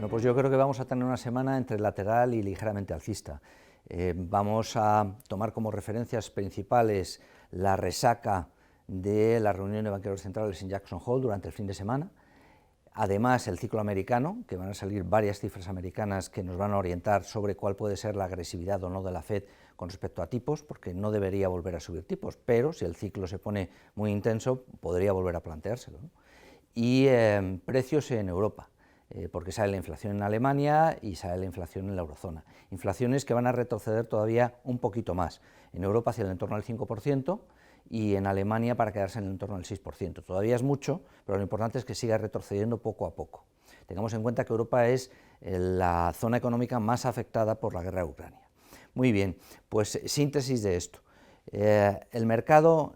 Bueno, pues yo creo que vamos a tener una semana entre lateral y ligeramente alcista. Vamos a tomar como referencias principales la resaca de la reunión de banqueros centrales en Jackson Hole durante el fin de semana. Además, el ciclo americano, que van a salir varias cifras americanas que nos van a orientar sobre cuál puede ser la agresividad o no de la Fed con respecto a tipos, porque no debería volver a subir tipos, pero si el ciclo se pone muy intenso, podría volver a planteárselo, ¿no? Y precios en Europa, porque sale la inflación en Alemania y sale la inflación en la eurozona. Inflaciones que van a retroceder todavía un poquito más. En Europa hacia el entorno del 5%, y en Alemania para quedarse en el entorno del 6%. Todavía es mucho, pero lo importante es que siga retrocediendo poco a poco. Tengamos en cuenta que Europa es la zona económica más afectada por la guerra de Ucrania. Muy bien, pues síntesis de esto. El mercado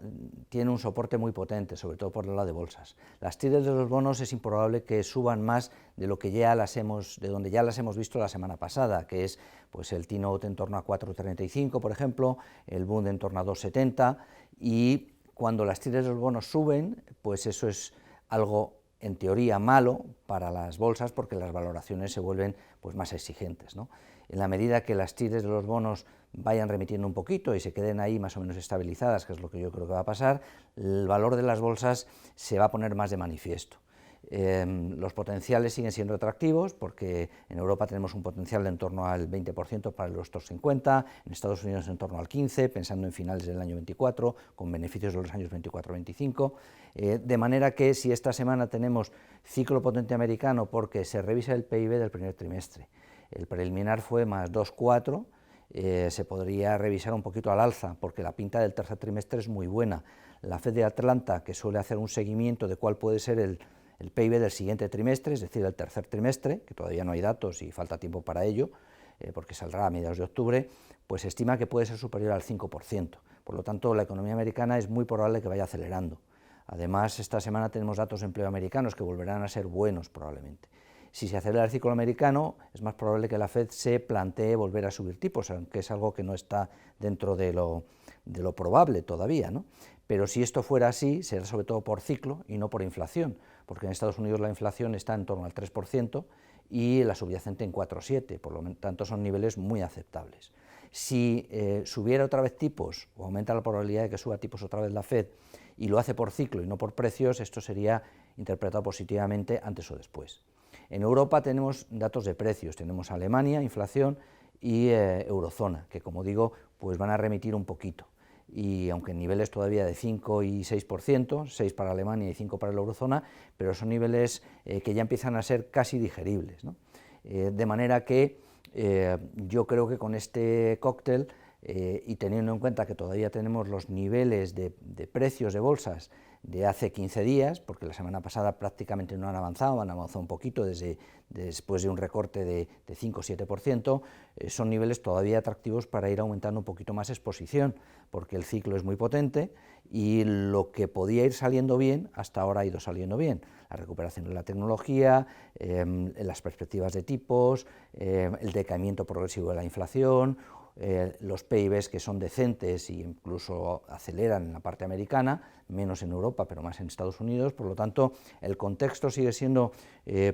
tiene un soporte muy potente, sobre todo por el lado de bolsas. Las tiras de los bonos es improbable que suban más de lo que de donde ya las hemos visto la semana pasada, que es pues el T-Note en torno a 4,35, por ejemplo, el Bund en torno a 2,70, y cuando las tiras de los bonos suben, pues eso es algo en teoría malo para las bolsas, porque las valoraciones se vuelven pues más exigentes, ¿no? En la medida que las tiras de los bonos vayan remitiendo un poquito y se queden ahí más o menos estabilizadas, que es lo que yo creo que va a pasar, el valor de las bolsas se va a poner más de manifiesto. Los potenciales siguen siendo atractivos porque en Europa tenemos un potencial de en torno al 20% para el Eurostoxx 50, en Estados Unidos en torno al 15%, pensando en finales del año 24, con beneficios de los años 24-25, de manera que si esta semana tenemos ciclo potente americano porque se revisa el PIB del primer trimestre, el preliminar fue más 2,4%, se podría revisar un poquito al alza, porque la pinta del tercer trimestre es muy buena. La Fed de Atlanta, que suele hacer un seguimiento de cuál puede ser el PIB del siguiente trimestre, es decir, el tercer trimestre, que todavía no hay datos y falta tiempo para ello, porque saldrá a mediados de octubre, pues estima que puede ser superior al 5%. Por lo tanto, la economía americana es muy probable que vaya acelerando. Además, esta semana tenemos datos de empleo americanos que volverán a ser buenos probablemente. Si se acelera el ciclo americano, es más probable que la Fed se plantee volver a subir tipos, aunque es algo que no está dentro de lo probable todavía, ¿no? Pero si esto fuera así, será sobre todo por ciclo y no por inflación, porque en Estados Unidos la inflación está en torno al 3% y la subyacente en 4,7%, por lo tanto son niveles muy aceptables. Si subiera otra vez tipos, o aumenta la probabilidad de que suba tipos otra vez la Fed, y lo hace por ciclo y no por precios, esto sería interpretado positivamente antes o después. En Europa tenemos datos de precios, tenemos Alemania, inflación, y eurozona, que como digo, pues van a remitir un poquito, y aunque en niveles todavía de 5 y 6%, 6 para Alemania y 5 para la eurozona, pero son niveles que ya empiezan a ser casi digeribles, ¿no? De manera que yo creo que con este cóctel, y teniendo en cuenta que todavía tenemos los niveles de precios de bolsas de hace 15 días, porque la semana pasada prácticamente no han avanzado un poquito después de un recorte de 5 o 7%, son niveles todavía atractivos para ir aumentando un poquito más exposición, porque el ciclo es muy potente y lo que podía ir saliendo bien, hasta ahora ha ido saliendo bien. La recuperación de la tecnología, las perspectivas de tipos, el decaimiento progresivo de la inflación, los PIBs que son decentes e incluso aceleran en la parte americana, menos en Europa, pero más en Estados Unidos. Por lo tanto, el contexto sigue siendo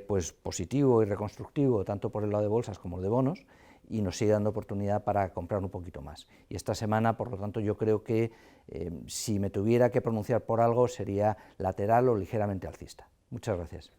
pues positivo y reconstructivo, tanto por el lado de bolsas como el de bonos, y nos sigue dando oportunidad para comprar un poquito más. Y esta semana, por lo tanto, yo creo que si me tuviera que pronunciar por algo, sería lateral o ligeramente alcista. Muchas gracias.